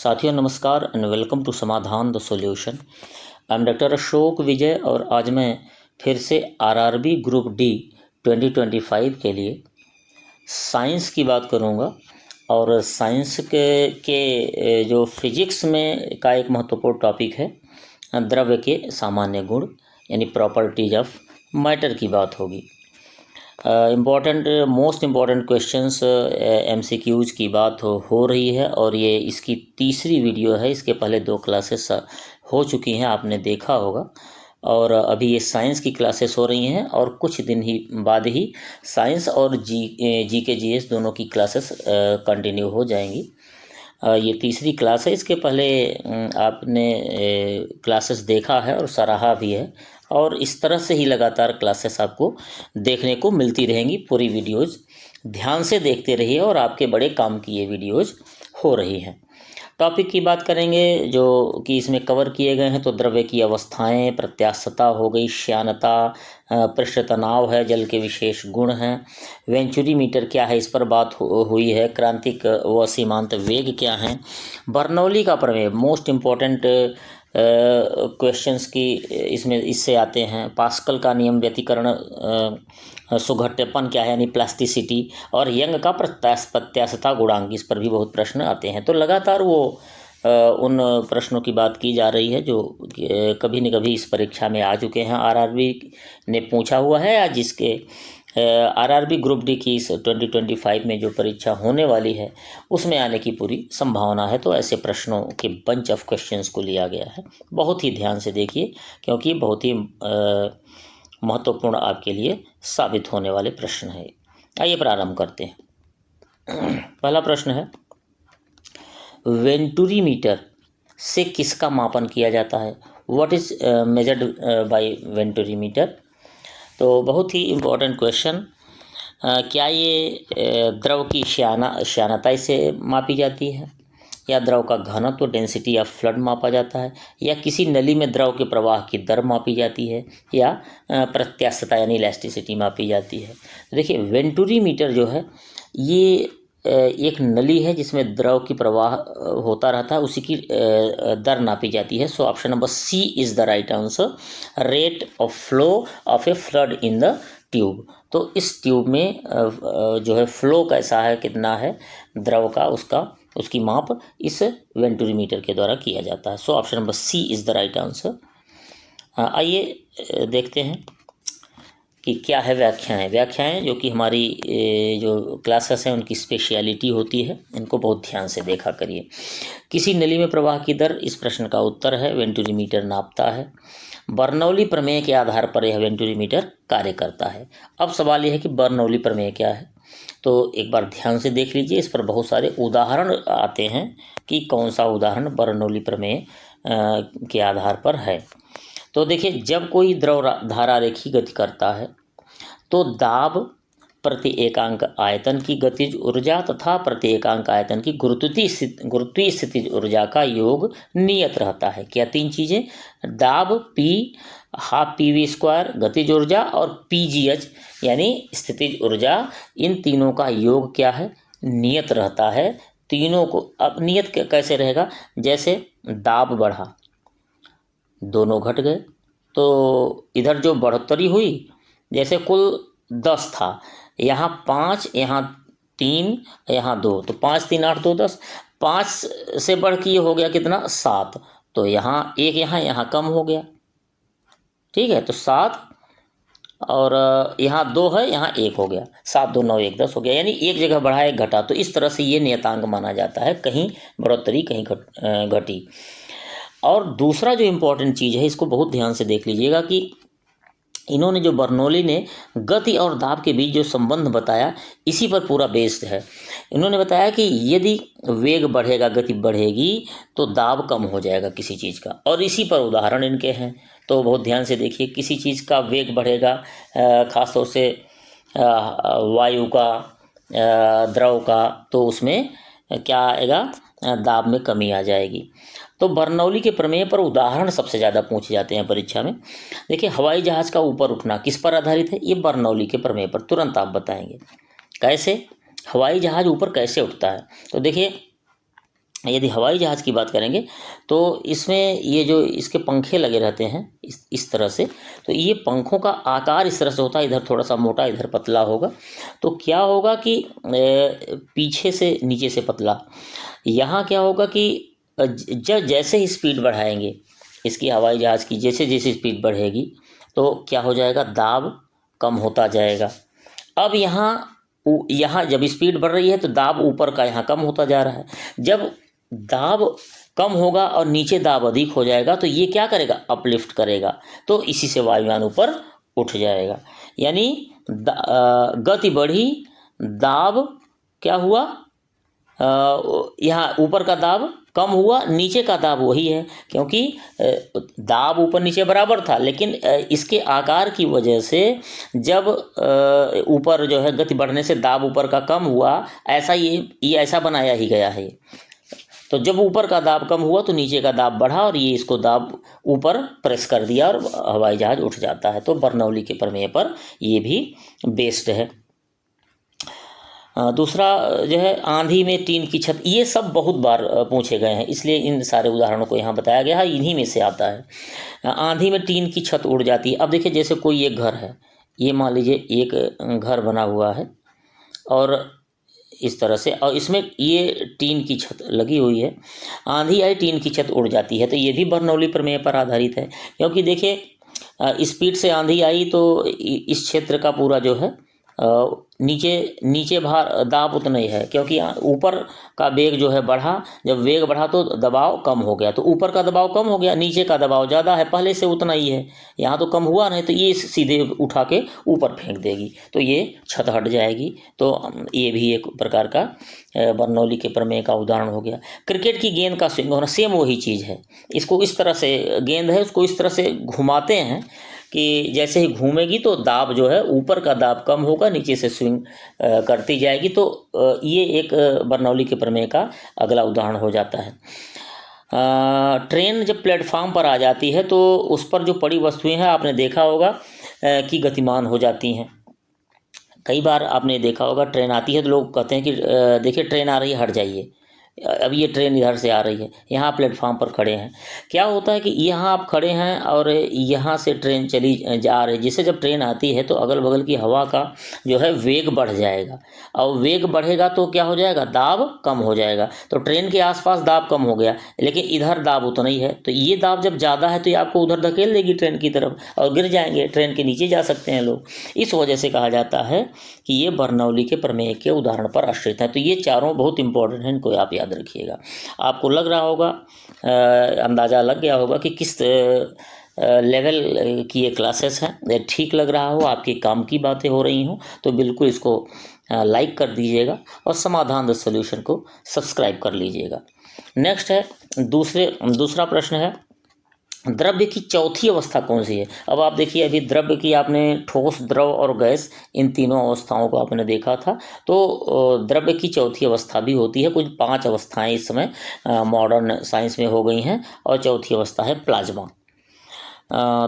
साथियों नमस्कार and welcome to Samadhan the solution. I am doctor Ashok Vijay और आज मैं फिर से आरआरबी ग्रुप डी 2025 के लिए साइंस की बात करूंगा। और साइंस के जो फिजिक्स में का एक महत्वपूर्ण टॉपिक है द्रव्य के सामान्य गुण यानी प्रॉपर्टीज ऑफ मैटर की बात होगी। मोस्ट इम्पॉर्टेंट क्वेश्चंस MCQs की बात हो रही है और ये इसकी तीसरी वीडियो है। इसके पहले 2 क्लासेस हो चुकी हैं, आपने देखा होगा। और अभी ये साइंस की क्लासेस हो रही हैं और कुछ दिन ही बाद ही साइंस और GK GS दोनों की क्लासेस कंटिन्यू हो जाएंगी। ये तीसरी क्लास है। इसके पहले आपने क्लासेस देखा है और सराहा भी है और इस तरह से ही लगातार क्लासेस आपको देखने को मिलती रहेंगी। पूरी वीडियोज़ ध्यान से देखते रहिए और आपके बड़े काम की ये वीडियोज़ हो रही हैं। टॉपिक की बात करेंगे जो कि इसमें कवर किए गए हैं तो द्रव्य की अवस्थाएं, प्रत्यास्थता हो गई, श्यानता, पृष्ठ तनाव है, जल के विशेष गुण हैं, वेंचुरी मीटर क्या है इस पर बात हुई है, क्रांतिक व सीमांत वेग क्या हैं, बर्नौली का प्रमेय मोस्ट इम्पॉर्टेंट क्वेश्चंस की इससे आते हैं, पास्कल का नियम, व्यतिकरण सुघट्यपन क्या है यानी प्लास्टिसिटी, और यंग का प्रत्यास्थता गुणांक, इस पर भी बहुत प्रश्न आते हैं। तो लगातार वो उन प्रश्नों की बात की जा रही है जो कभी न कभी इस परीक्षा में आ चुके हैं, आरआरबी ने पूछा हुआ है या जिसके आरआरबी ग्रुप डी की इस 2025 में जो परीक्षा होने वाली है उसमें आने की पूरी संभावना है। तो ऐसे प्रश्नों के बंच ऑफ क्वेश्चंस को लिया गया है। बहुत ही ध्यान से देखिए क्योंकि बहुत ही महत्वपूर्ण आपके लिए साबित होने वाले प्रश्न है। आइए प्रारंभ करते हैं। पहला प्रश्न है, वेंटुरी मीटर से किसका मापन किया जाता है? What is measured by venturi meter? तो बहुत ही इम्पोर्टेंट क्वेश्चन। क्या ये द्रव की श्यानता से मापी जाती है, या द्रव का घनत्व डेंसिटी ऑफ फ्लड मापा जाता है, या किसी नली में द्रव के प्रवाह की दर मापी जाती है, या प्रत्यास्थता यानी इलास्टिसिटी मापी जाती है? देखिए वेंटुरी मीटर जो है ये एक नली है जिसमें द्रव की प्रवाह होता रहता है, उसी की दर नापी जाती है। So option number C is the right answer, rate of flow of a flood in the tube. तो इस ट्यूब में जो है फ्लो कैसा है, कितना है द्रव का, उसकी माप इस वेंटुरी मीटर के द्वारा किया जाता है। So option number C is the right answer. आइए देखते हैं कि क्या है व्याख्याएं जो कि हमारी जो क्लासेस हैं उनकी स्पेशलिटी होती है, इनको बहुत ध्यान से देखा करिए। किसी नली में प्रवाह की दर, इस प्रश्न का उत्तर है वेंटुरी मीटर नापता है। बर्नौली प्रमेय के आधार पर यह वेंटुरी मीटर कार्य करता है। अब सवाल यह है कि बर्नौली प्रमेय क्या है, तो एक बार ध्यान से देख लीजिए। इस पर बहुत सारे उदाहरण आते हैं कि कौन सा उदाहरण बर्नौली प्रमेय के आधार पर है। तो देखिए, जब कोई द्रव धारा रेखीय गति करता है तो दाब प्रति एकांक आयतन की गतिज ऊर्जा तथा प्रति एकांक आयतन की गुरुत्वीय स्थितिज ऊर्जा का योग नियत रहता है। क्या? 3 चीज़ें, दाब P, हाफ PV² गतिज ऊर्जा, और PGH यानी स्थितिज ऊर्जा, इन तीनों का योग क्या है? नियत रहता है। तीनों को अब नियत कैसे रहेगा? जैसे दाब बढ़ा, दोनों घट गए, तो इधर जो बढ़ोतरी हुई, जैसे कुल 10 था, यहाँ 5, यहाँ 3, यहाँ 2, तो 5 3 8 2 10, 5 से बढ़ के ये हो गया कितना? 7। तो यहाँ 1, यहाँ कम हो गया, ठीक है, तो 7, और यहाँ 2 है, यहाँ 1 हो गया, 7 2 9 1 10 हो गया, यानी एक जगह बढ़ा एक घटा। तो इस तरह से ये नियतांक माना जाता है, कहीं बढ़ोतरी कहीं घटी। और दूसरा जो इम्पोर्टेंट चीज़ है, इसको बहुत ध्यान से देख लीजिएगा कि इन्होंने जो बर्नौली ने गति और दाब के बीच जो संबंध बताया, इसी पर पूरा बेस्ड है। इन्होंने बताया कि यदि वेग बढ़ेगा, गति बढ़ेगी, तो दाब कम हो जाएगा किसी चीज़ का, और इसी पर उदाहरण इनके हैं। तो बहुत ध्यान से देखिए, किसी चीज़ का वेग बढ़ेगा, ख़ासतौर से वायु का, द्रव का, तो उसमें क्या आएगा? दाब में कमी आ जाएगी। तो बर्नौली के प्रमेय पर उदाहरण सबसे ज़्यादा पूछे जाते हैं परीक्षा में। देखिए, हवाई जहाज़ का ऊपर उठना किस पर आधारित है? ये बर्नौली के प्रमेय पर। तुरंत आप बताएंगे कैसे हवाई जहाज़ ऊपर कैसे उठता है। तो देखिए, यदि हवाई जहाज़ की बात करेंगे तो इसमें ये जो इसके पंखे लगे रहते हैं इस तरह से, तो ये पंखों का आकार इस तरह से होता है, इधर थोड़ा सा मोटा इधर पतला होगा। तो क्या होगा कि पीछे से नीचे से पतला, यहाँ क्या होगा कि जब जैसे ही स्पीड बढ़ाएंगे इसकी हवाई जहाज़ की, जैसे जैसे स्पीड बढ़ेगी तो क्या हो जाएगा, दाब कम होता जाएगा। अब यहाँ जब स्पीड बढ़ रही है तो दाब ऊपर का यहाँ कम होता जा रहा है। जब दाब कम होगा और नीचे दाब अधिक हो जाएगा तो ये क्या करेगा, अपलिफ्ट करेगा, तो इसी से वायुयान ऊपर उठ जाएगा। यानी गति बढ़ी, दाब क्या हुआ, यहाँ ऊपर का दाब कम हुआ, नीचे का दाब वही है, क्योंकि दाब ऊपर नीचे बराबर था, लेकिन इसके आकार की वजह से जब ऊपर जो है गति बढ़ने से दाब ऊपर का कम हुआ, ऐसा ये ऐसा बनाया ही गया है। तो जब ऊपर का दाब कम हुआ तो नीचे का दाब बढ़ा और ये इसको दाब ऊपर प्रेस कर दिया और हवाई जहाज़ उठ जाता है। तो बर्नौली के प्रमेय पर ये भी बेस्ड है। दूसरा जो है आंधी में टीन की छत, ये सब बहुत बार पूछे गए हैं, इसलिए इन सारे उदाहरणों को यहाँ बताया गया है, इन्हीं में से आता है। आंधी में टीन की छत उड़ जाती है। अब देखिए जैसे कोई एक घर है, ये मान लीजिए एक घर बना हुआ है और इस तरह से, और इसमें ये टीन की छत लगी हुई है, आंधी आई टीन की छत उड़ जाती है, तो ये भी बर्नौली प्रमेय पर आधारित है। क्योंकि देखिए स्पीड से आंधी आई तो इस क्षेत्र का पूरा जो है नीचे भार दाब उतना ही है, क्योंकि ऊपर का वेग जो है बढ़ा, जब वेग बढ़ा तो दबाव कम हो गया, तो ऊपर का दबाव कम हो गया, नीचे का दबाव ज़्यादा है, पहले से उतना ही है, यहाँ तो कम हुआ नहीं, तो ये सीधे उठा के ऊपर फेंक देगी, तो ये छत हट जाएगी। तो ये भी एक प्रकार का बर्नौली के प्रमेय का उदाहरण हो गया। क्रिकेट की गेंद का स्विंग होना, सेम वही चीज़ है। इसको इस तरह से, गेंद है उसको इस तरह से घुमाते हैं कि जैसे ही घूमेगी तो दाब जो है ऊपर का दाब कम होगा, नीचे से स्विंग करती जाएगी। तो ये एक बर्नौली के प्रमेय का अगला उदाहरण हो जाता है। ट्रेन जब प्लेटफार्म पर आ जाती है तो उस पर जो पड़ी वस्तुएं हैं आपने देखा होगा कि गतिमान हो जाती हैं। कई बार आपने देखा होगा ट्रेन आती है तो लोग कहते हैं कि देखिए ट्रेन आ रही है, हट जाइए, अब ये ट्रेन इधर से आ रही है, यहाँ प्लेटफार्म पर खड़े हैं। क्या होता है कि यहाँ आप खड़े हैं और यहाँ से ट्रेन चली जा रही है, जिससे जब ट्रेन आती है तो अगल बगल की हवा का जो है वेग बढ़ जाएगा, और वेग बढ़ेगा तो क्या हो जाएगा, दाब कम हो जाएगा। तो ट्रेन के आसपास दाब कम हो गया, लेकिन इधर दाब उतना ही है, तो ये दाब जब ज़्यादा है तो ये आपको उधर धकेल देगी ट्रेन की तरफ और गिर जाएंगे, ट्रेन के नीचे जा सकते हैं लोग। इस वजह से कहा जाता है कि ये बर्नौली के प्रमेय के उदाहरण पर आश्रित है। तो ये चारों बहुत इंपॉर्टेंट हैं, इनको आप याद रखिएगा। आपको लग रहा होगा, अंदाज़ा लग गया होगा कि किस लेवल की ये क्लासेस हैं। ठीक लग रहा हो, आपके काम की बातें हो रही हों, तो बिल्कुल इसको लाइक कर दीजिएगा और समाधान द सॉल्यूशन को सब्सक्राइब कर लीजिएगा। नेक्स्ट है दूसरा प्रश्न है, द्रव्य की चौथी अवस्था कौन सी है। अब आप देखिए, अभी द्रव्य की आपने ठोस, द्रव और गैस, इन तीनों अवस्थाओं को आपने देखा था। तो द्रव्य की चौथी अवस्था भी होती है। कुछ 5 अवस्थाएं इस समय मॉडर्न साइंस में हो गई हैं, और चौथी अवस्था है प्लाज्मा।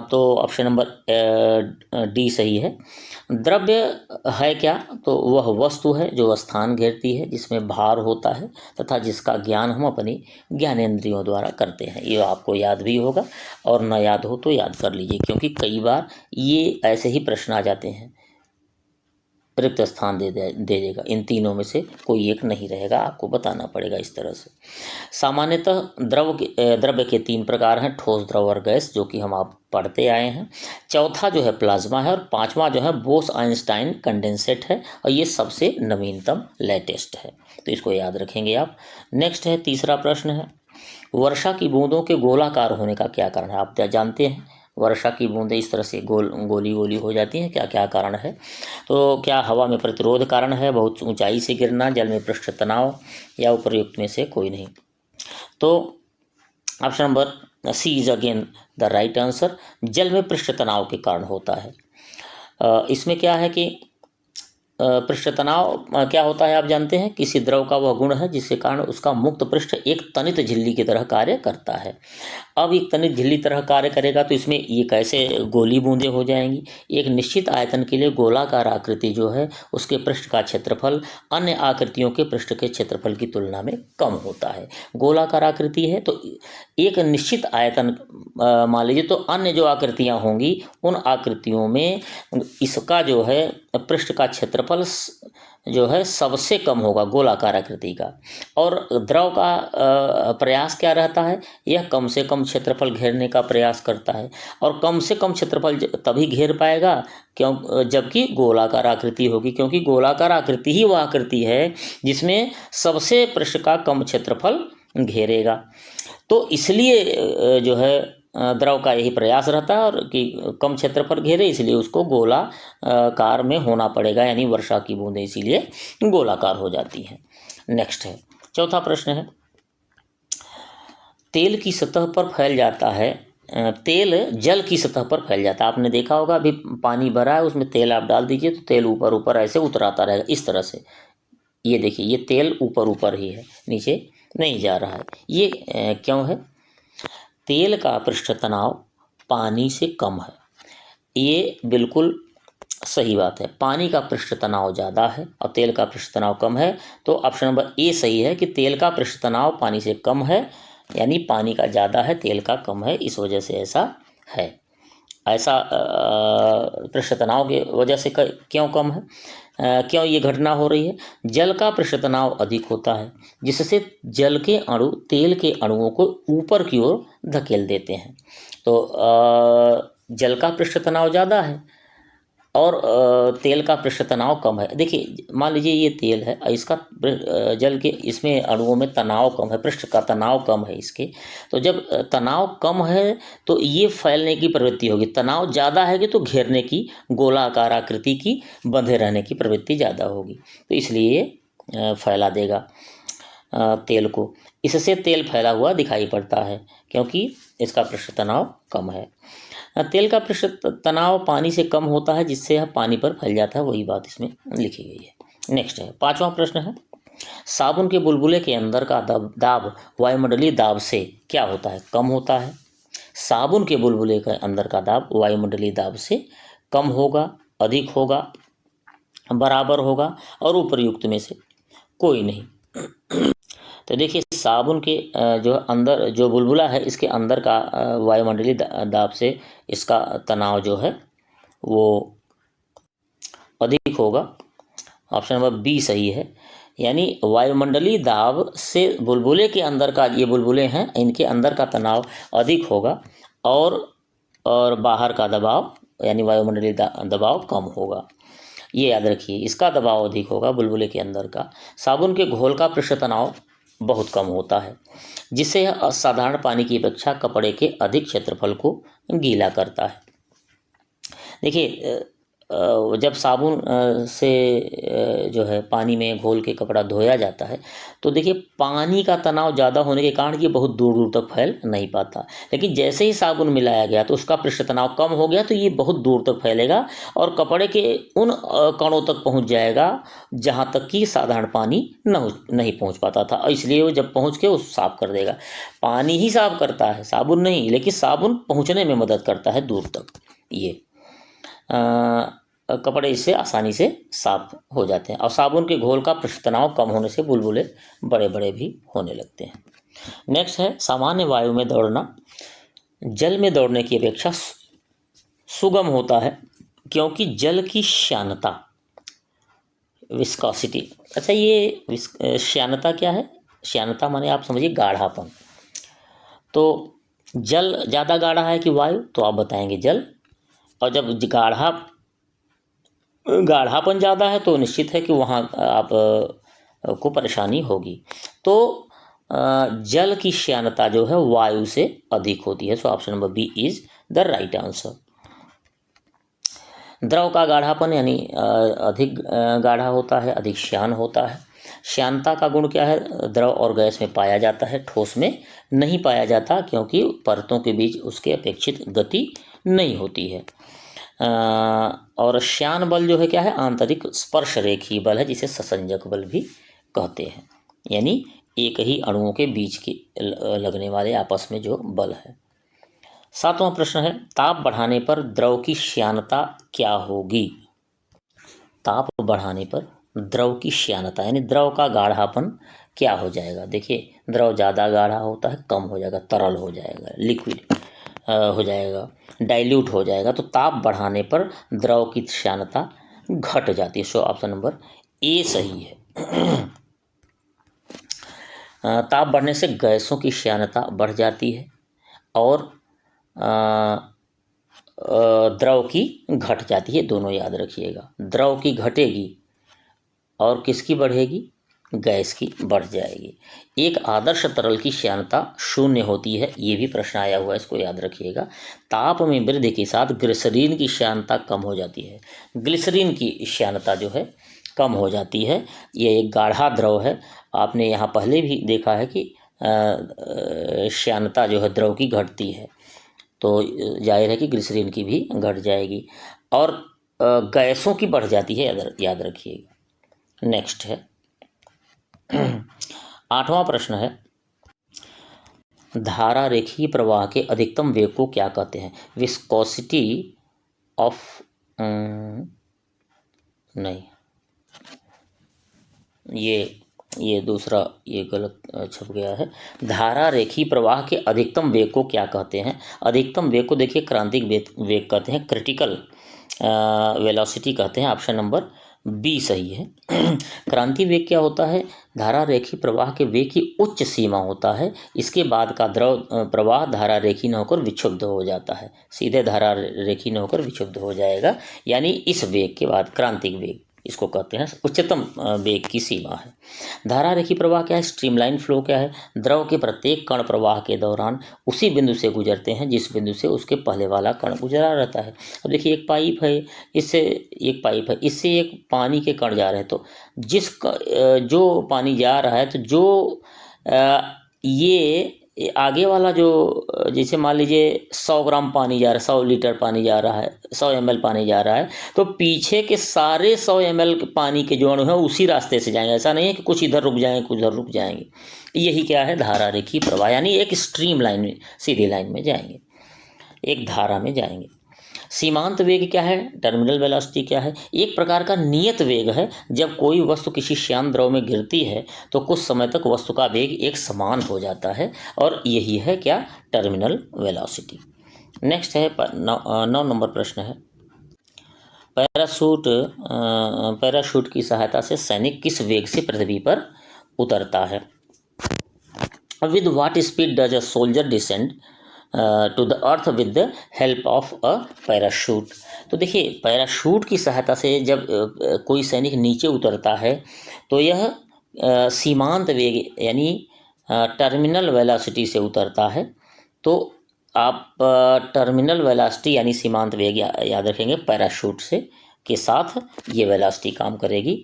तो ऑप्शन नंबर डी सही है। द्रव्य है क्या, तो वह वस्तु है जो स्थान घेरती है, जिसमें भार होता है तथा जिसका ज्ञान हम अपनी ज्ञानेंद्रियों द्वारा करते हैं। ये आपको याद भी होगा, और न याद हो तो याद कर लीजिए, क्योंकि कई बार ये ऐसे ही प्रश्न आ जाते हैं। रिक्त स्थान दे देगा, इन तीनों में से कोई एक नहीं रहेगा, आपको बताना पड़ेगा इस तरह से। सामान्यतः द्रव्य के 3 प्रकार हैं, ठोस, द्रव और गैस, जो कि हम आप पढ़ते आए हैं। चौथा जो है प्लाज्मा है, और 5वां जो है बोस-आइंस्टाइन कंडेंसेट है, और ये सबसे नवीनतम लेटेस्ट है, तो इसको याद रखेंगे आप। नेक्स्ट है, तीसरा प्रश्न है, वर्षा की बूंदों के गोलाकार होने का क्या कारण है। आप जानते हैं वर्षा की बूंदें इस तरह से गोली हो जाती हैं, क्या क्या कारण है। तो क्या हवा में प्रतिरोध कारण है, बहुत ऊंचाई से गिरना, जल में पृष्ठ तनाव, या उपयुक्त में से कोई नहीं। तो option number C is again the right answer. जल में पृष्ठ तनाव के कारण होता है। इसमें क्या है कि पृष्ठ तनाव क्या होता है, आप जानते हैं, किसी द्रव का वह गुण है जिसके कारण उसका मुक्त पृष्ठ एक तनित झिल्ली की तरह कार्य करता है। अब एक तनिक झिल्ली तरह कार्य करेगा, तो इसमें ये कैसे गोली बूंदें हो जाएंगी। एक निश्चित आयतन के लिए गोलाकार आकृति जो है उसके पृष्ठ का क्षेत्रफल अन्य आकृतियों के पृष्ठ के क्षेत्रफल की तुलना में कम होता है। गोलाकार आकृति है तो एक निश्चित आयतन मान लीजिए, तो अन्य जो आकृतियां होंगी उन आकृतियों में इसका जो है पृष्ठ का क्षेत्रफल जो है सबसे कम होगा गोलाकार आकृति का। और द्रव का प्रयास क्या रहता है, यह कम से कम क्षेत्रफल घेरने का प्रयास करता है, और कम से कम क्षेत्रफल तभी घेर पाएगा क्यों जबकि गोलाकार आकृति होगी, क्योंकि गोलाकार आकृति ही वह आकृति है जिसमें सबसे पृष्ठ का कम क्षेत्रफल घेरेगा। तो इसलिए जो है द्रव का यही प्रयास रहता है और कि कम क्षेत्रफल घेरे, इसलिए उसको गोलाकार में होना पड़ेगा, यानी वर्षा की बूंदें इसीलिए गोलाकार हो जाती हैं। नेक्स्ट है, चौथा प्रश्न है, तेल की सतह पर फैल जाता है, तेल जल की सतह पर फैल जाता है। आपने देखा होगा, अभी पानी भरा है, उसमें तेल आप डाल दीजिए तो तेल ऊपर ऊपर ऐसे उतराता रहेगा इस तरह से। ये देखिए, ये तेल ऊपर ऊपर ही है, नीचे नहीं जा रहा है। ये क्यों है? तेल का पृष्ठ तनाव पानी से कम है। ये बिल्कुल सही बात है। पानी का पृष्ठ तनाव ज़्यादा है और तेल का पृष्ठ तनाव कम है, तो ऑप्शन नंबर ए सही है कि तेल का पृष्ठ तनाव पानी से कम है, यानी पानी का ज़्यादा है, तेल का कम है, इस वजह से ऐसा है। ऐसा पृष्ठ तनाव की वजह से क्यों कम है, क्यों ये घटना हो रही है? जल का पृष्ठ तनाव अधिक होता है, जिससे जल के अणु तेल के अणुओं को ऊपर की ओर धकेल देते हैं। तो जल का पृष्ठ तनाव ज़्यादा है और तेल का पृष्ठ तनाव कम है। देखिए, मान लीजिए ये तेल है, इसका जल के इसमें अणुओं में तनाव कम है, पृष्ठ का तनाव कम है इसके। तो जब तनाव कम है तो ये फैलने की प्रवृत्ति होगी, तनाव ज़्यादा है कि तो घेरने की, गोलाकार आकृति की, बंधे रहने की प्रवृत्ति ज़्यादा होगी, तो इसलिए फैला देगा तेल को। इससे तेल फैला हुआ दिखाई पड़ता है क्योंकि इसका पृष्ठ तनाव कम है। तेल का पृष्ठ तनाव पानी से कम होता है, जिससे यह पानी पर फैल जाता है, वही बात इसमें लिखी गई है। नेक्स्ट है, पांचवा प्रश्न है, साबुन के बुलबुले के अंदर का दाब वायुमंडलीय दाब से क्या होता है? कम होता है। साबुन के बुलबुले के अंदर का दाब वायुमंडलीय दाब से कम होगा, अधिक होगा, बराबर होगा, और उपर्युक्त में से कोई नहीं। तो देखिए, साबुन के जो अंदर जो बुलबुला है, इसके अंदर का वायुमंडलीय दाब से इसका तनाव जो है वो अधिक होगा। ऑप्शन नंबर बी सही है, यानी वायुमंडलीय दाब से बुलबुले के अंदर का, ये बुलबुले हैं, इनके अंदर का तनाव अधिक होगा और बाहर का दबाव यानी वायुमंडलीय दबाव कम होगा। ये याद रखिए, इसका दबाव अधिक होगा बुलबुले के अंदर का। साबुन के घोल का पृष्ठ तनाव बहुत कम होता है, जिससे यह असाधारण पानी की अपेक्षा कपड़े के अधिक क्षेत्रफल को गीला करता है। देखिए, जब साबुन से जो है पानी में घोल के कपड़ा धोया जाता है, तो देखिए पानी का तनाव ज़्यादा होने के कारण ये बहुत दूर दूर तक फैल नहीं पाता, लेकिन जैसे ही साबुन मिलाया गया तो उसका पृष्ठ तनाव कम हो गया, तो ये बहुत दूर तक फैलेगा और कपड़े के उन कणों तक पहुंच जाएगा जहां तक कि साधारण पानी नहीं पहुंच पाता था, इसलिए वो जब पहुंच के वो साफ कर देगा। पानी ही साफ करता है, साबुन नहीं, लेकिन साबुन पहुँचने में मदद करता है दूर तक। ये कपड़े इससे आसानी से साफ हो जाते हैं, और साबुन के घोल का पृष्ठ तनाव कम होने से बुलबुले बड़े बड़े भी होने लगते हैं। नेक्स्ट है, सामान्य वायु में दौड़ना जल में दौड़ने की अपेक्षा सुगम होता है, क्योंकि जल की श्यानता, विस्कोसिटी। अच्छा, ये श्यानता क्या है? श्यानता माने आप समझिए गाढ़ापन। तो जल ज़्यादा गाढ़ा है कि वायु? तो आप बताएंगे जल। और जब गाढ़ापन ज़्यादा है तो निश्चित है कि वहाँ आप को परेशानी होगी। तो जल की श्यानता जो है वायु से अधिक होती है। So option number B is the right answer. द्रव का गाढ़ापन यानी अधिक गाढ़ा होता है, अधिक श्यान होता है। श्यानता का गुण क्या है? द्रव और गैस में पाया जाता है, ठोस में नहीं पाया जाता, क्योंकि परतों के बीच उसके अपेक्षित गति नहीं होती है। और श्यान बल जो है क्या है? आंतरिक स्पर्श रेखीय बल है, जिसे ससंजक बल भी कहते हैं, यानी एक ही अणुओं के बीच के लगने वाले आपस में जो बल है। 7वां प्रश्न है, ताप बढ़ाने पर द्रव की श्यानता क्या होगी? ताप बढ़ाने पर द्रव की श्यानता यानी द्रव का गाढ़ापन क्या हो जाएगा? देखिए, द्रव ज़्यादा गाढ़ा होता है, कम हो जाएगा, तरल हो जाएगा, लिक्विड हो जाएगा, डाइल्यूट हो जाएगा। तो ताप बढ़ाने पर द्रव की श्यानता घट जाती है। सो ऑप्शन नंबर ए सही है। ताप बढ़ने से गैसों की श्यानता बढ़ जाती है और द्रव की घट जाती है। दोनों याद रखिएगा, द्रव की घटेगी और किसकी बढ़ेगी? गैस की बढ़ जाएगी। एक आदर्श तरल की श्यानता 0 होती है, ये भी प्रश्न आया हुआ है, इसको याद रखिएगा। ताप में वृद्धि के साथ ग्लिसरीन की श्यानता कम हो जाती है। ग्लिसरीन की श्यानता जो है कम हो जाती है। ये एक गाढ़ा द्रव है। आपने यहाँ पहले भी देखा है कि श्यानता जो है द्रव की घटती है, तो जाहिर है कि ग्लिसरीन की भी घट जाएगी और गैसों की बढ़ जाती है, याद रखिएगा। नेक्स्ट है 8वां प्रश्न है, धारा रेखीय प्रवाह के अधिकतम वेग को क्या कहते हैं? विस्कोसिटी ऑफ नहीं, ये दूसरा, ये गलत छप गया है। धारा रेखीय प्रवाह के अधिकतम वेग को क्या कहते हैं? अधिकतम वेग को देखिए क्रांतिक वेग कहते हैं, क्रिटिकल वेलोसिटी कहते हैं। ऑप्शन नंबर बी सही है। क्रांति वेग क्या होता है? धारा रेखीय प्रवाह के वेग की उच्च सीमा होता है, इसके बाद का द्रव प्रवाह धारा रेखीय न होकर विक्षुब्ध हो जाता है, सीधे धारा रेखीय न होकर विक्षुब्ध हो जाएगा। यानी इस वेग के बाद क्रांतिक वेग इसको कहते हैं, उच्चतम वेग की सीमा है। धारा रेखीय प्रवाह क्या है? स्ट्रीमलाइन फ्लो क्या है? द्रव के प्रत्येक कण प्रवाह के दौरान उसी बिंदु से गुजरते हैं जिस बिंदु से उसके पहले वाला कण गुजरा रहता है। अब देखिए, एक पाइप है, इससे एक पानी के कण जा रहे हैं, तो जो पानी जा रहा है, तो जो ये आगे वाला जो, जैसे मान लीजिए 100 ग्राम पानी जा रहा है, 100 लीटर पानी जा रहा है, 100 ml पानी जा रहा है, तो पीछे के सारे 100 ml पानी के जो अणु हैं उसी रास्ते से जाएंगे। ऐसा नहीं है कि कुछ इधर रुक जाएंगे, कुछ उधर रुक जाएंगे। यही क्या है? धारा रेखीय प्रवाह, यानी एक स्ट्रीम लाइन में, सीधी लाइन में जाएंगे, एक धारा में जाएंगे। सीमांत वेग क्या है? टर्मिनल वेलोसिटी क्या है? एक प्रकार का नियत वेग है। जब कोई वस्तु किसी श्यान द्रव में गिरती है तो कुछ समय तक वस्तु का वेग एक समान हो जाता है, और यही है क्या? Terminal velocity. नेक्स्ट है 9 नंबर प्रश्न है, पैराशूट की सहायता से सैनिक किस वेग से पृथ्वी पर उतरता है? With what speed does a soldier descend to the earth with the help of a parachute? तो देखिए, पैराशूट की सहायता से जब कोई सैनिक नीचे उतरता है तो यह सीमांत वेग यानी टर्मिनल वेलोसिटी से उतरता है। तो आप टर्मिनल वेलोसिटी यानी सीमांत वेग याद रखेंगे, पैराशूट से के साथ ये वेलोसिटी काम करेगी।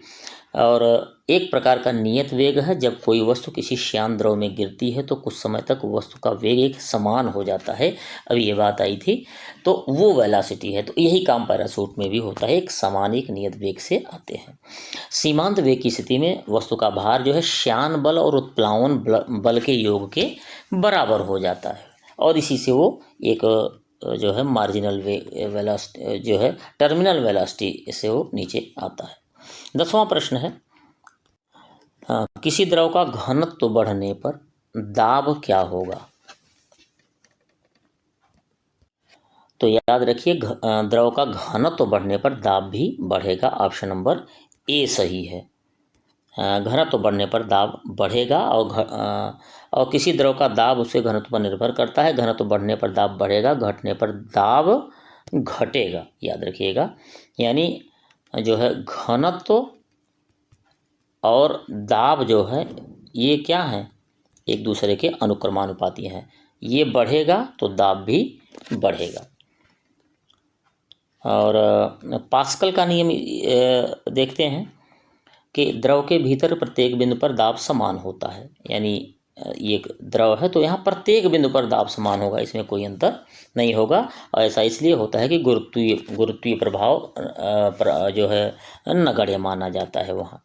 और एक प्रकार का नियत वेग है। जब कोई वस्तु किसी श्यान द्रव में गिरती है तो कुछ समय तक वस्तु का वेग एक समान हो जाता है। अभी ये बात आई थी, तो वो वेलोसिटी है। तो यही काम पैराशूट में भी होता है, एक समान एक नियत वेग से आते हैं। सीमांत वेग की स्थिति में वस्तु का भार जो है श्यान बल और उत्प्लावन बल के योग के बराबर हो जाता है, और इसी से वो एक जो है मार्जिनल वेलोसिटी जो है टर्मिनल वेलोसिटी से वो नीचे आता है। 10वां प्रश्न है, किसी द्रव का घनत्व बढ़ने पर दाब क्या होगा? तो याद रखिए, द्रव का घनत्व बढ़ने पर दाब भी बढ़ेगा। ऑप्शन नंबर ए सही है। घनत्व बढ़ने पर दाब बढ़ेगा, और किसी द्रव का दाब उसके घनत्व पर निर्भर करता है। घनत्व बढ़ने पर दाब बढ़ेगा, घटने पर दाब घटेगा, याद रखिएगा। यानी जो है घनत्व और दाब जो है ये क्या है? एक दूसरे के अनुक्रमानुपाती हैं। ये बढ़ेगा तो दाब भी बढ़ेगा। और पास्कल का नियम देखते हैं कि द्रव के भीतर प्रत्येक बिंदु पर दाब समान होता है। यानी ये एक द्रव है, तो यहाँ प्रत्येक बिंदु पर दाब समान होगा, इसमें कोई अंतर नहीं होगा। और ऐसा इसलिए होता है कि गुरुत्वीय प्रभाव जो है नगण्य माना जाता है वहाँ।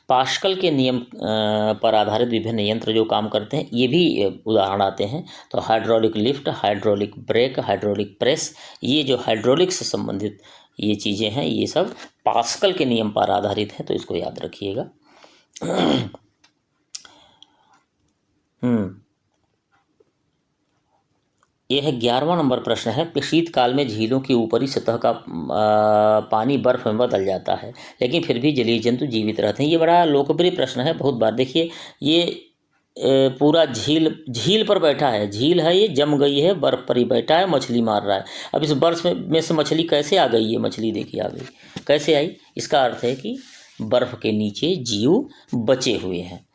पास्कल के नियम पर आधारित विभिन्न यंत्र जो काम करते हैं, ये भी उदाहरण आते हैं। तो hydraulic lift, hydraulic brake, hydraulic press, ये जो हाइड्रोलिक से संबंधित ये चीज़ें हैं, ये सब पास्कल के नियम पर आधारित हैं, तो इसको याद रखिएगा। यह 11वां नंबर प्रश्न है कि शीतकाल में झीलों की ऊपरी सतह का पानी बर्फ में बदल जाता है, लेकिन फिर भी जलीय जंतु जीवित रहते हैं। ये बड़ा लोकप्रिय प्रश्न है, बहुत बार देखिए ये पूरा झील पर बैठा है, झील है, ये जम गई है, बर्फ पर ही बैठा है, मछली मार रहा है। अब इस बर्फ में से मछली कैसे आ गई? ये मछली देखिए आ गई, कैसे आई? इसका अर्थ है कि बर्फ के नीचे जीव बचे हुए हैं।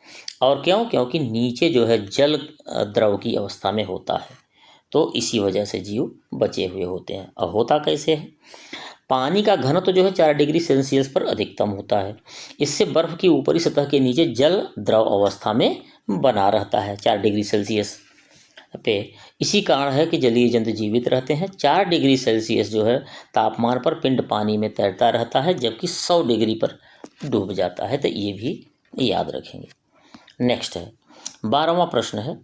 और क्यों? क्योंकि नीचे जो है जल द्रव की अवस्था में होता है, तो इसी वजह से जीव बचे हुए होते हैं। अब होता कैसे है? पानी का घनत्व जो है 4 डिग्री सेल्सियस पर अधिकतम होता है। इससे बर्फ की ऊपरी सतह के नीचे जल द्रव अवस्था में बना रहता है 4 डिग्री सेल्सियस पे। इसी कारण है कि जलीय जंतु जीवित रहते हैं। 4 डिग्री सेल्सियस जो है तापमान पर पिंड पानी में तैरता रहता है, जबकि 100 डिग्री पर डूब जाता है। तो ये भी याद रखेंगे। नेक्स्ट है 12वां प्रश्न है,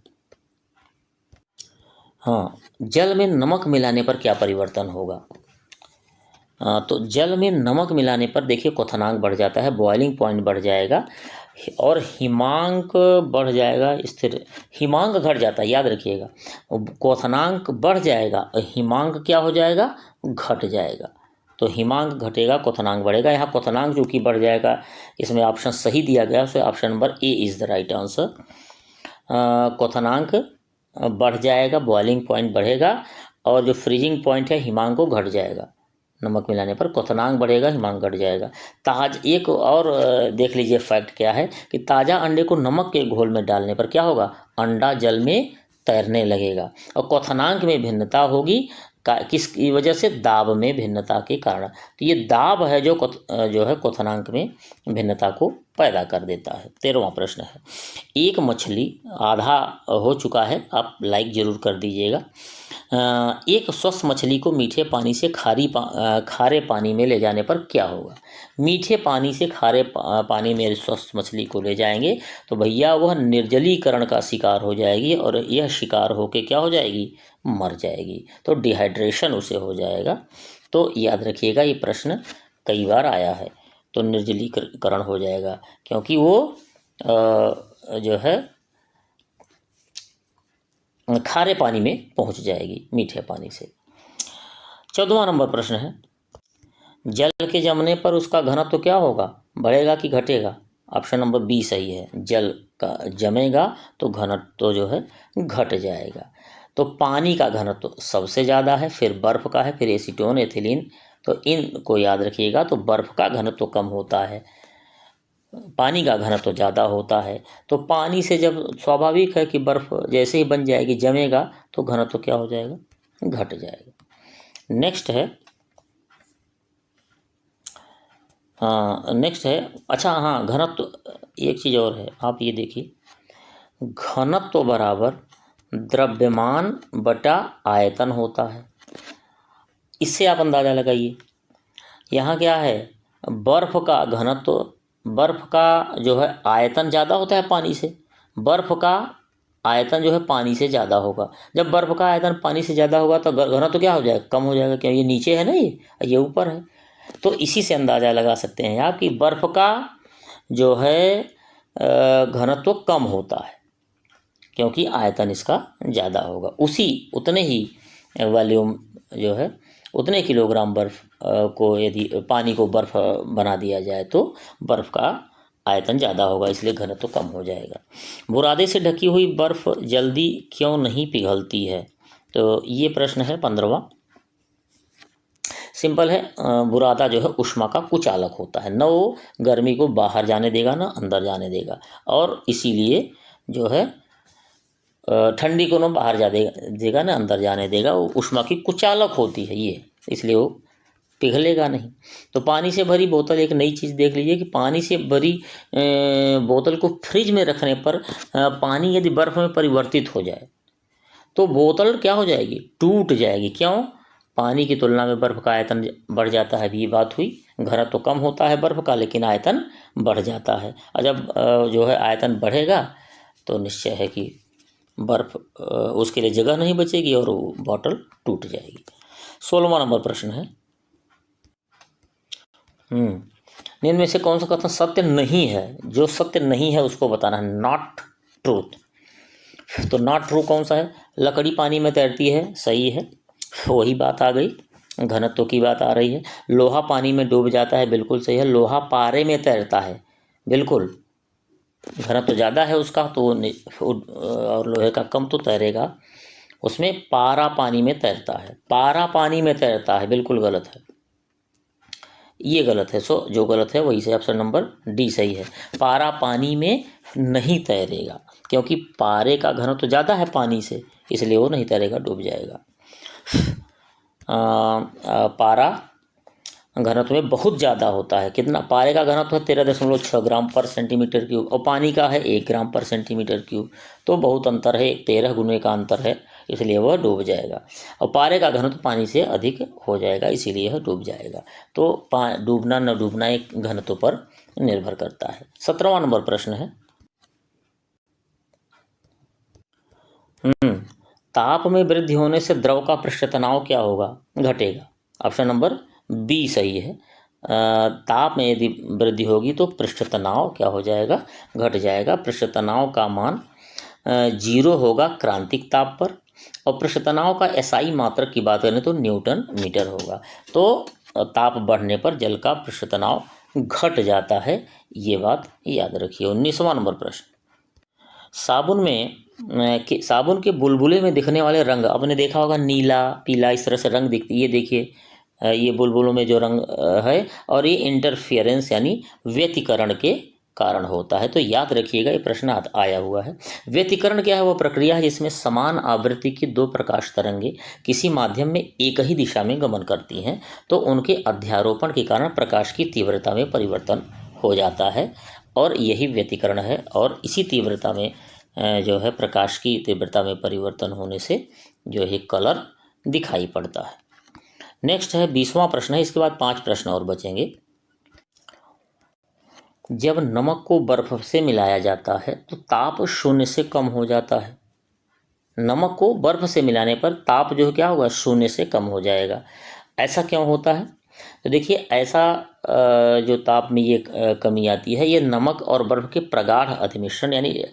हाँ, जल में नमक मिलाने पर क्या परिवर्तन होगा? तो जल में नमक मिलाने पर देखिए क्वथनांक बढ़ जाता है, बॉइलिंग पॉइंट बढ़ जाएगा और हिमांक बढ़ जाएगा, स्थिर हिमांक घट जाता है, याद रखिएगा। क्वथनांक बढ़ जाएगा और हिमांक क्या हो जाएगा? घट जाएगा। तो हिमांक घटेगा, क्वथनांक बढ़ेगा। यहाँ क्वथनांक जो कि बढ़ जाएगा, इसमें ऑप्शन सही दिया गया, सो option number A is the right answer. क्वथनांक बढ़ जाएगा, बॉइलिंग पॉइंट बढ़ेगा और जो फ्रीजिंग पॉइंट है हिमांक को घट जाएगा। नमक मिलाने पर क्वथनांक बढ़ेगा, हिमांक घट जाएगा। एक और देख लीजिए फैक्ट क्या है कि ताज़ा अंडे को नमक के घोल में डालने पर क्या होगा? अंडा जल में तैरने लगेगा और क्वथनांक में भिन्नता होगी। किसकी वजह से? दाब में भिन्नता के कारण। तो ये दाब है जो है क्वथनांक में भिन्नता को पैदा कर देता है। 13वां प्रश्न है, एक मछली आधा हो चुका है, आप लाइक ज़रूर कर दीजिएगा। एक स्वस्थ मछली को मीठे पानी से खारे पानी में ले जाने पर क्या होगा? मीठे पानी से खारे पानी में स्वस्थ मछली को ले जाएंगे तो भैया वह निर्जलीकरण का शिकार हो जाएगी और यह शिकार होके क्या हो जाएगी? मर जाएगी। तो डिहाइड्रेशन उसे हो जाएगा। तो याद रखिएगा, ये प्रश्न कई बार आया है। तो निर्जलीकरण हो जाएगा क्योंकि वो जो है खारे पानी में पहुंच जाएगी मीठे पानी से। 14वां नंबर प्रश्न है, जल के जमने पर उसका घनत्व क्या होगा? बढ़ेगा कि घटेगा? ऑप्शन नंबर बी सही है, जल का जमेगा तो घनत्व जो है घट जाएगा। तो पानी का घनत्व सबसे ज़्यादा है, फिर बर्फ़ का है, फिर एसीटोन, एथिलीन। तो इनको याद रखिएगा। तो बर्फ़ का घनत्व कम होता है, पानी का घनत्व ज़्यादा होता है। तो पानी से जब स्वाभाविक है कि बर्फ़ जैसे ही बन जाएगी, जमेगा, तो घनत्व क्या हो जाएगा? घट जाएगा। नेक्स्ट है अच्छा, हाँ, घनत्व एक चीज़ और है, आप ये देखिए, घनत्व बराबर द्रव्यमान बटा आयतन होता है। इससे आप अंदाज़ा लगाइए, यहाँ क्या है? बर्फ़ का घनत्व, बर्फ़ का जो है आयतन ज़्यादा होता है पानी से, बर्फ़ का आयतन जो है पानी से ज़्यादा होगा। जब बर्फ़ का आयतन पानी से ज़्यादा होगा तो घनत्व क्या हो जाएगा? कम हो जाएगा। क्यों? ये नीचे है ना, ये ऊपर है। तो इसी से अंदाज़ा लगा सकते हैं आप कि बर्फ़ का जो है घनत्व कम होता है क्योंकि आयतन इसका ज़्यादा होगा। उतने ही वॉल्यूम जो है, उतने किलोग्राम बर्फ़ को यदि पानी को बर्फ़ बना दिया जाए तो बर्फ़ का आयतन ज़्यादा होगा, इसलिए घनत्व कम हो जाएगा। बुरादे से ढकी हुई बर्फ़ जल्दी क्यों नहीं पिघलती है? तो ये प्रश्न है 15वां। सिंपल है, बुरादा जो है उष्मा का कुचालक होता है, न वो गर्मी को बाहर जाने देगा ना अंदर जाने देगा, और इसीलिए जो है ठंडी को न बाहर जा देगा ना अंदर जाने देगा। वो उष्मा की कुचालक होती है ये, इसलिए वो पिघलेगा नहीं। तो पानी से भरी बोतल, एक नई चीज़ देख लीजिए कि पानी से भरी बोतल को फ्रिज में रखने पर पानी यदि बर्फ़ में परिवर्तित हो जाए तो बोतल क्या हो जाएगी, टूट जाएगी। क्यों? पानी की तुलना में बर्फ़ का आयतन बढ़ जाता है। अभी ये बात हुई, घनत्व तो कम होता है बर्फ़ का, लेकिन आयतन बढ़ जाता है। और जब जो है आयतन बढ़ेगा तो निश्चय है कि बर्फ़ उसके लिए जगह नहीं बचेगी और वो बॉटल टूट जाएगी। 16वां नंबर प्रश्न है, निम्न में से कौन सा कथन सत्य नहीं है? जो सत्य नहीं है उसको बताना है, नॉट ट्रूथ। तो नॉट ट्रू कौन सा है? लकड़ी पानी में तैरती है, सही है, वही बात आ गई, घनत्व की बात आ रही है। लोहा पानी में डूब जाता है, बिल्कुल सही है। लोहा पारे में तैरता है, बिल्कुल, घनत्व ज़्यादा है उसका तो और लोहे का कम तो तैरेगा। उसमें पारा पानी में तैरता है, पारा पानी में तैरता है, बिल्कुल गलत है, ये गलत है। सो जो गलत है वही से ऑप्शन नंबर डी सही है। पारा पानी में नहीं तैरेगा क्योंकि पारे का घनत्व तो ज़्यादा है पानी से, इसलिए वो नहीं तैरेगा, डूब जाएगा। पारा घनत्व में बहुत ज़्यादा होता है। कितना? पारे का घनत्व है 13.6 ग्राम पर सेंटीमीटर क्यूब और पानी का है 1 ग्राम पर सेंटीमीटर क्यूब। तो बहुत अंतर है, 13 गुने का अंतर है, इसलिए वह डूब जाएगा। और पारे का घनत्व पानी से अधिक हो जाएगा, इसीलिए यह डूब जाएगा। तो डूबना न डूबना एक घनत्व पर निर्भर करता है। 17वां नंबर प्रश्न है, ताप में वृद्धि होने से द्रव का पृष्ठ तनाव क्या होगा? घटेगा। ऑप्शन नंबर बी सही है। ताप में यदि वृद्धि होगी तो पृष्ठ तनाव क्या हो जाएगा? घट जाएगा। पृष्ठ तनाव का मान 0 होगा क्रांतिक ताप पर, और पृष्ठ तनाव का एसआई मात्रक की बात करें तो न्यूटन मीटर होगा। तो ताप बढ़ने पर जल का पृष्ठ तनाव घट जाता है, ये बात याद रखिए। 19वां नंबर प्रश्न, साबुन के बुलबुले में दिखने वाले रंग, आपने देखा होगा नीला पीला इस तरह से रंग दिखती है। ये देखिए, ये बुलबुलों में जो रंग है, और ये इंटरफियरेंस यानी व्यतिकरण के कारण होता है। तो याद रखिएगा, ये प्रश्न आया हुआ है। व्यतिकरण क्या है? वो प्रक्रिया है जिसमें समान आवृत्ति की 2 प्रकाश तरंगे किसी माध्यम में एक ही दिशा में गमन करती हैं, तो उनके अध्यारोपण के कारण प्रकाश की तीव्रता में परिवर्तन हो जाता है, और यही व्यतिकरण है। और इसी तीव्रता में जो है प्रकाश की तीव्रता में परिवर्तन होने से जो है कलर दिखाई पड़ता है। नेक्स्ट है 20वां प्रश्न है, इसके बाद 5 प्रश्न और बचेंगे। जब नमक को बर्फ से मिलाया जाता है तो ताप 0 से कम हो जाता है। नमक को बर्फ से मिलाने पर ताप जो क्या होगा? 0 से कम हो जाएगा। ऐसा क्यों होता है? तो देखिए, ऐसा जो ताप में ये कमी आती है, ये नमक और बर्फ के प्रगाढ़ अधिमिश्रण यानी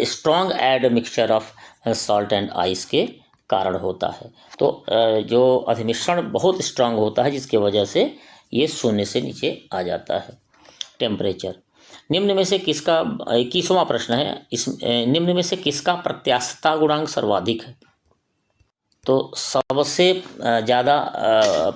strong admixture of salt and ice के कारण होता है। तो जो अधिमिश्रण बहुत स्ट्रांग होता है, जिसके वजह से ये 0 से नीचे आ जाता है टेम्परेचर। निम्न में से किसका, 21वां प्रश्न है, इस निम्न में से किसका प्रत्यास्थता गुणांक सर्वाधिक है? तो सबसे ज़्यादा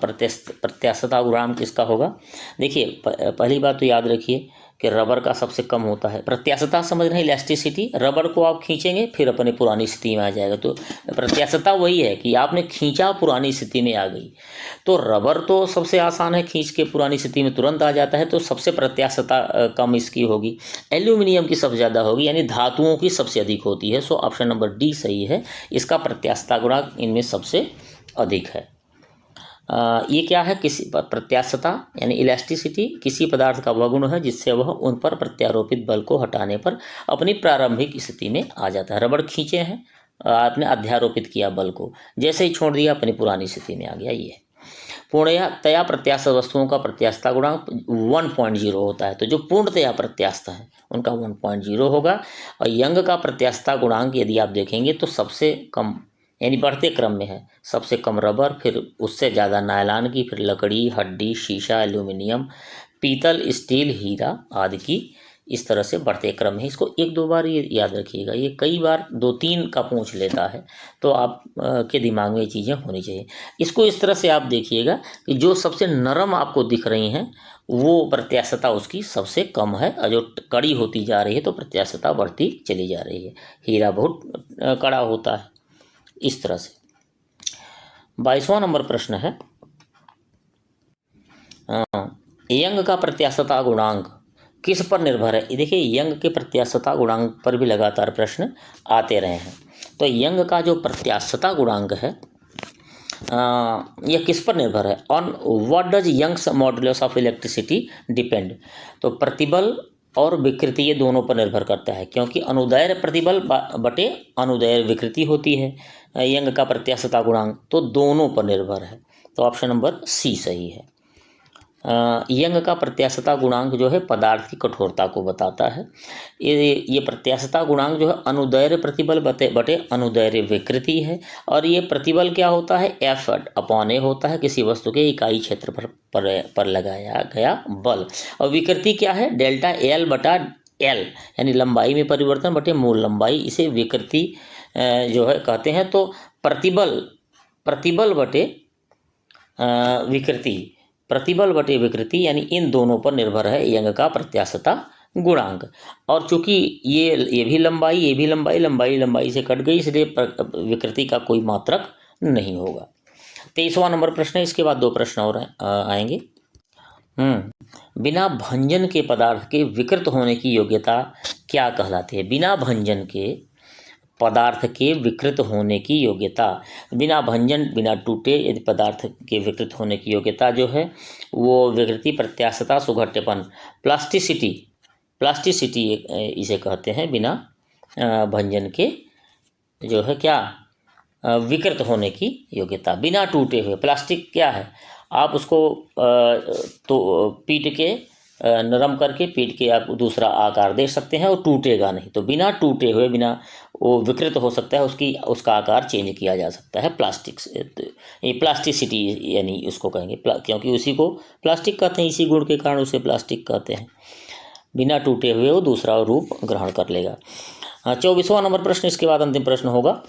प्रत्यास्थता गुणांक किसका होगा? देखिए, पहली बात तो याद रखिए कि रबर का सबसे कम होता है। प्रत्यास्थता समझ रहे हैं, इलास्टिसिटी। रबर को आप खींचेंगे फिर अपने पुरानी स्थिति में आ जाएगा। तो प्रत्यास्थता वही है कि आपने खींचा, पुरानी स्थिति में आ गई। तो रबर तो सबसे आसान है, खींच के पुरानी स्थिति में तुरंत आ जाता है, तो सबसे प्रत्यास्थता कम इसकी होगी। एल्यूमिनियम की सबसे ज़्यादा होगी, यानी धातुओं की सबसे अधिक होती है। सो ऑप्शन नंबर डी सही है, इसका प्रत्यास्थता गुणांक इनमें सबसे अधिक है। ये क्या है? किसी प्रत्यास्थता यानी इलास्टिसिटी किसी पदार्थ का वह गुण है जिससे वह उन पर प्रत्यारोपित बल को हटाने पर अपनी प्रारंभिक स्थिति में आ जाता है। रबड़ खींचे हैं, आपने अध्यारोपित किया बल को, जैसे ही छोड़ दिया अपनी पुरानी स्थिति में आ गया। ये पूर्णतया प्रत्यास्थ वस्तुओं का प्रत्यास्थता गुणांक 1.0 होता है। तो जो पूर्णतया प्रत्यास्थ है उनका 1.0 होगा। और यंग का प्रत्यास्थता गुणांक यदि आप देखेंगे तो सबसे कम यानी बढ़ते क्रम में है। सबसे कम रबर, फिर उससे ज़्यादा नायलॉन की, फिर लकड़ी, हड्डी, शीशा, एल्यूमिनियम, पीतल, स्टील, हीरा आदि की, इस तरह से बढ़ते क्रम में। इसको 1-2 बार ये याद रखिएगा, ये कई बार 2-3 का पूछ लेता है, तो आप के दिमाग में ये चीज़ें होनी चाहिए। इसको इस तरह से आप देखिएगा कि जो सबसे नरम आपको दिख रही हैं वो प्रत्यास्थता उसकी सबसे कम है, और जो कड़ी होती जा रही है तो प्रत्यास्थता बढ़ती चली जा रही है। हीरा बहुत कड़ा होता है, इस तरह से। 22वां नंबर प्रश्न है, यंग का प्रत्यास्थता गुणांक किस पर निर्भर है? देखिए, यंग के प्रत्यास्थता गुणांक पर भी लगातार प्रश्न आते रहे हैं। तो यंग का जो प्रत्यास्थता गुणांक है यह किस पर निर्भर है? On what does Young's modulus of electricity depend? तो प्रतिबल और विकृति ये दोनों पर निर्भर करता है, क्योंकि अनुदैर्घ्य प्रतिबल बटे अनुदैर्घ्य विकृति होती है यंग का प्रत्यास्थता गुणांक, तो दोनों पर निर्भर है। तो ऑप्शन नंबर सी सही है। यंग का प्रत्यास्थता गुणांक जो है पदार्थ की कठोरता को बताता है। ये प्रत्यास्थता गुणांक जो है अनुदैर्घ्य प्रतिबल बटे अनुदैर्घ्य विकृति है, और ये प्रतिबल क्या होता है? एफ अपॉन ए होता है, किसी वस्तु के इकाई क्षेत्र पर लगाया गया बल। और विकृति क्या है? डेल्टा एल बटा एल, यानी लंबाई में परिवर्तन बटे मूल लंबाई, इसे विकृति जो है कहते हैं। तो प्रतिबल बटे विकृति, प्रतिबल बटे विकृति, यानी इन दोनों पर निर्भर है यंग का प्रत्यास्थता गुणांक। और चूंकि ये भी लंबाई से कट गई, इसलिए विकृति का कोई मात्रक नहीं होगा। 23वां नंबर प्रश्न है, इसके बाद 2 प्रश्न और आएंगे। बिना भंजन के पदार्थ के विकृत होने की योग्यता क्या कहलाती है? बिना भंजन के पदार्थ के विकृत होने की योग्यता, बिना भंजन बिना टूटे यदि पदार्थ के विकृत होने की योग्यता जो है वो विकृति, प्रत्यास्थता, सुघट्यपन, प्लास्टिसिटी इसे कहते हैं। बिना भंजन के जो है क्या विकृत होने की योग्यता, बिना टूटे हुए। प्लास्टिक क्या है? आप उसको तो पीट के नरम करके पीट के आप दूसरा आकार दे सकते हैं और टूटेगा नहीं। तो बिना टूटे हुए, बिना वो विकृत हो सकता है, उसका आकार चेंज किया जा सकता है प्लास्टिक से। ये प्लास्टिसिटी यानी उसको कहेंगे, क्योंकि उसी को प्लास्टिक कहते हैं, इसी गुण के कारण उसे प्लास्टिक कहते हैं। बिना टूटे हुए वो दूसरा रूप ग्रहण कर लेगा। 24वां नंबर प्रश्न, इसके बाद अंतिम प्रश्न होगा।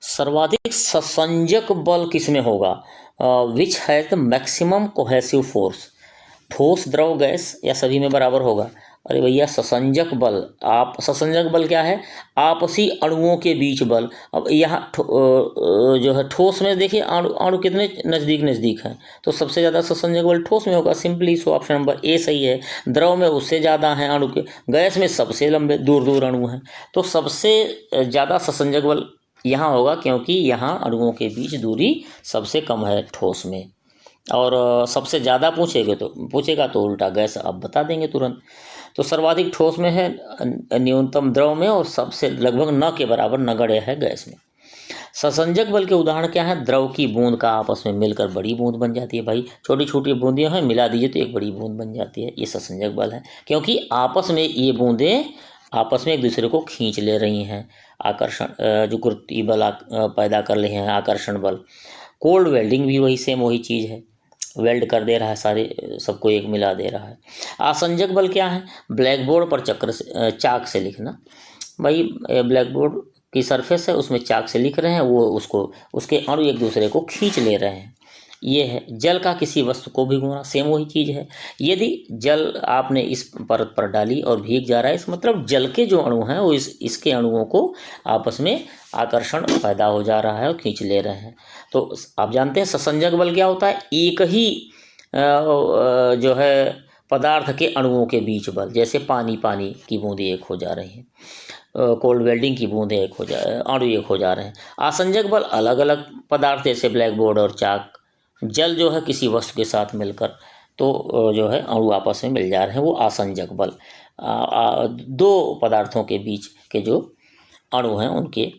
सर्वाधिक ससंजक बल किसमें होगा? Which has the maximum cohesive force? ठोस, द्रव, गैस या सभी में बराबर होगा? अरे भैया, ससंजक बल, ससंजक बल क्या है? आपसी अणुओं के बीच बल। अब यहाँ जो है ठोस में देखिए अणु कितने नज़दीक हैं, तो सबसे ज़्यादा ससंजक बल ठोस में होगा, simply. So option number A सही है। द्रव में उससे ज़्यादा हैं अणु के, गैस में सबसे लंबे दूर अणु हैं, तो सबसे ज़्यादा ससंजक बल यहाँ होगा, क्योंकि यहाँ अणुओं के बीच दूरी सबसे कम है ठोस में। और सबसे ज़्यादा पूछेगा तो उल्टा गैस आप बता देंगे तुरंत। तो सर्वाधिक ठोस में है, न्यूनतम द्रव में, और सबसे लगभग न के बराबर नगण्य है गैस में। ससंजक बल के उदाहरण क्या है? द्रव की बूंद का आपस में मिलकर बड़ी बूंद बन जाती है। भाई, छोटी छोटी बूंदियाँ हैं, मिला दीजिए तो एक बड़ी बूंद बन जाती है, ये ससंजक बल है, क्योंकि आपस में ये बूंदें आपस में एक दूसरे को खींच ले रही हैं। आकर्षण जो गुरुत्वीय बल पैदा कर रहे हैं, आकर्षण बल। कोल्ड वेल्डिंग भी वही चीज़ है, वेल्ड कर दे रहा है, सारे सबको एक मिला दे रहा है। आसंजक बल क्या है? ब्लैक बोर्ड पर चाक से लिखना। भाई, ब्लैक बोर्ड की सरफेस है, उसमें चाक से लिख रहे हैं, वो उसके अणु एक दूसरे को खींच ले रहे हैं, ये है। जल का किसी वस्तु को भिगोना, सेम वही चीज़ है। यदि जल आपने इस परत पर डाली और भीग जा रहा है, इस मतलब जल के जो अणु हैं वो इसके अणुओं को आपस में आकर्षण पैदा हो जा रहा है और खींच ले रहे हैं। तो आप जानते हैं ससंजक बल क्या होता है? एक ही जो है पदार्थ के अणुओं के बीच बल, जैसे पानी की बूंदें एक हो जा रही हैं, कोल्ड वेल्डिंग की बूंदें अणु एक हो जा रहे हैं। आसंजक बल अलग अलग पदार्थ, जैसे ब्लैक बोर्ड और चाक। जल जो है किसी वस्तु के साथ मिलकर, तो जो है अणु आपस में मिल जा रहे हैं, वो आसंजक बल। 2 पदार्थों के बीच के जो अणु हैं उनके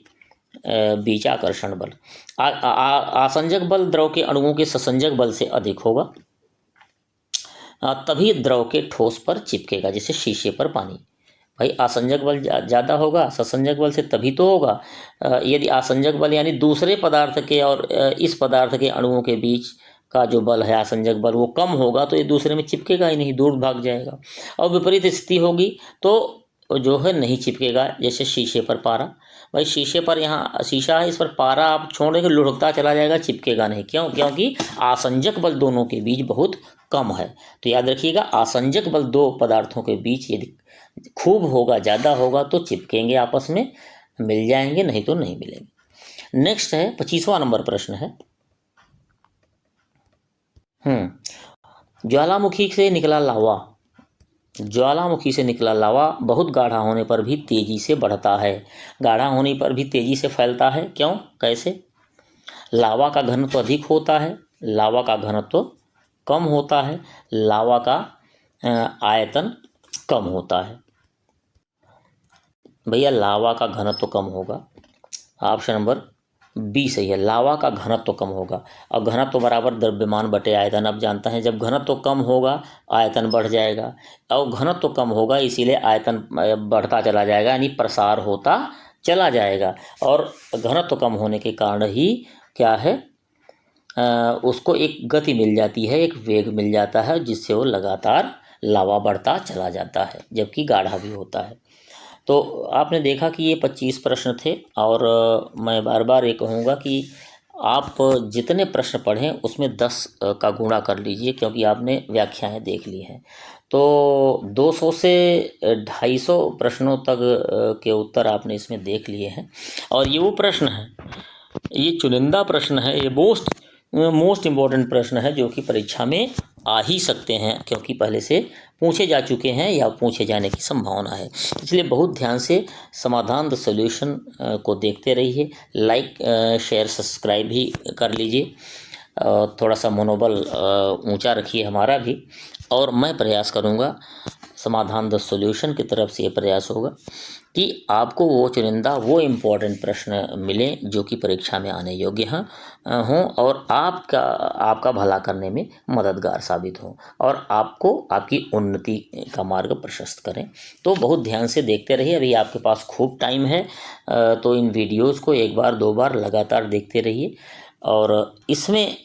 बीच आकर्षण बल। आसंजक बल द्रव के अणुओं के ससंजक बल से अधिक होगा, तभी द्रव के ठोस पर चिपकेगा, जैसे शीशे पर पानी। भाई, आसंजक बल ज़्यादा होगा ससंजक बल से, तभी तो होगा। यदि आसंजक बल यानी दूसरे पदार्थ के और इस पदार्थ के अणुओं के बीच का जो बल है, आसंजक बल, वो कम होगा, तो ये दूसरे में चिपकेगा ही नहीं, दूर भाग जाएगा। और विपरीत स्थिति होगी तो जो है नहीं चिपकेगा, जैसे शीशे पर पारा। भाई, शीशे पर, यहाँ शीशा है, इस पर पारा आप छोड़ेंगे, लुढ़कता चला जाएगा, चिपकेगा नहीं। क्योंकि आसंजक बल दोनों के बीच बहुत कम है। तो याद रखिएगा, आसंजक बल 2 पदार्थों के बीच यदि खूब होगा, ज़्यादा होगा, तो चिपकेंगे, आपस में मिल जाएंगे, नहीं तो नहीं मिलेंगे। नेक्स्ट है 25वां नंबर प्रश्न है। ज्वालामुखी से निकला लावा, ज्वालामुखी से निकला लावा बहुत गाढ़ा होने पर भी तेजी से बढ़ता है। गाढ़ा होने पर भी तेजी से फैलता है, क्यों, कैसे? लावा का घनत्व अधिक होता है, लावा का घनत्व कम होता है, लावा का आयतन कम होता है। भैया लावा का घनत्व कम होगा, ऑप्शन नंबर बी सही है, लावा का घनत्व कम होगा। और घनत्व बराबर द्रव्यमान बटे आयतन, अब जानते हैं जब घनत्व कम होगा आयतन बढ़ जाएगा, और घनत्व कम होगा इसीलिए आयतन बढ़ता चला जाएगा, यानी प्रसार होता चला जाएगा। और घनत्व कम होने के कारण ही क्या है, उसको एक गति मिल जाती है, एक वेग मिल जाता है, जिससे वो लगातार लावा बढ़ता चला जाता है, जबकि गाढ़ा भी होता है। तो आपने देखा कि ये 25 प्रश्न थे, और मैं बार बार ये कहूँगा कि आप जितने प्रश्न पढ़ें उसमें 10 का गुणा कर लीजिए, क्योंकि आपने व्याख्याएं देख ली हैं। तो 200 से 250 प्रश्नों तक के उत्तर आपने इसमें देख लिए हैं। और ये वो प्रश्न है, ये चुनिंदा प्रश्न है, ये मोस्ट इम्पॉर्टेंट प्रश्न है जो कि परीक्षा में आ ही सकते हैं, क्योंकि पहले से पूछे जा चुके हैं या पूछे जाने की संभावना है। इसलिए बहुत ध्यान से समाधान द सॉल्यूशन को देखते रहिए। लाइक शेयर सब्सक्राइब भी कर लीजिए, थोड़ा सा मनोबल ऊंचा रखिए हमारा भी। और मैं प्रयास करूंगा, समाधान द सॉल्यूशन की तरफ से ये प्रयास होगा कि आपको वो चुनिंदा वो इम्पोर्टेंट प्रश्न मिलें जो कि परीक्षा में आने योग्य हों, और आपका भला करने में मददगार साबित हों, और आपको आपकी उन्नति का मार्ग प्रशस्त करें। तो बहुत ध्यान से देखते रहिए, अभी आपके पास खूब टाइम है, तो इन वीडियोज़ को एक बार दो बार लगातार देखते रहिए। और इसमें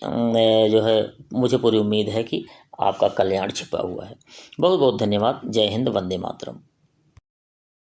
जो है मुझे पूरी उम्मीद है कि आपका कल्याण छिपा हुआ है। बहुत बहुत धन्यवाद। जय हिंद, वंदे मातरम।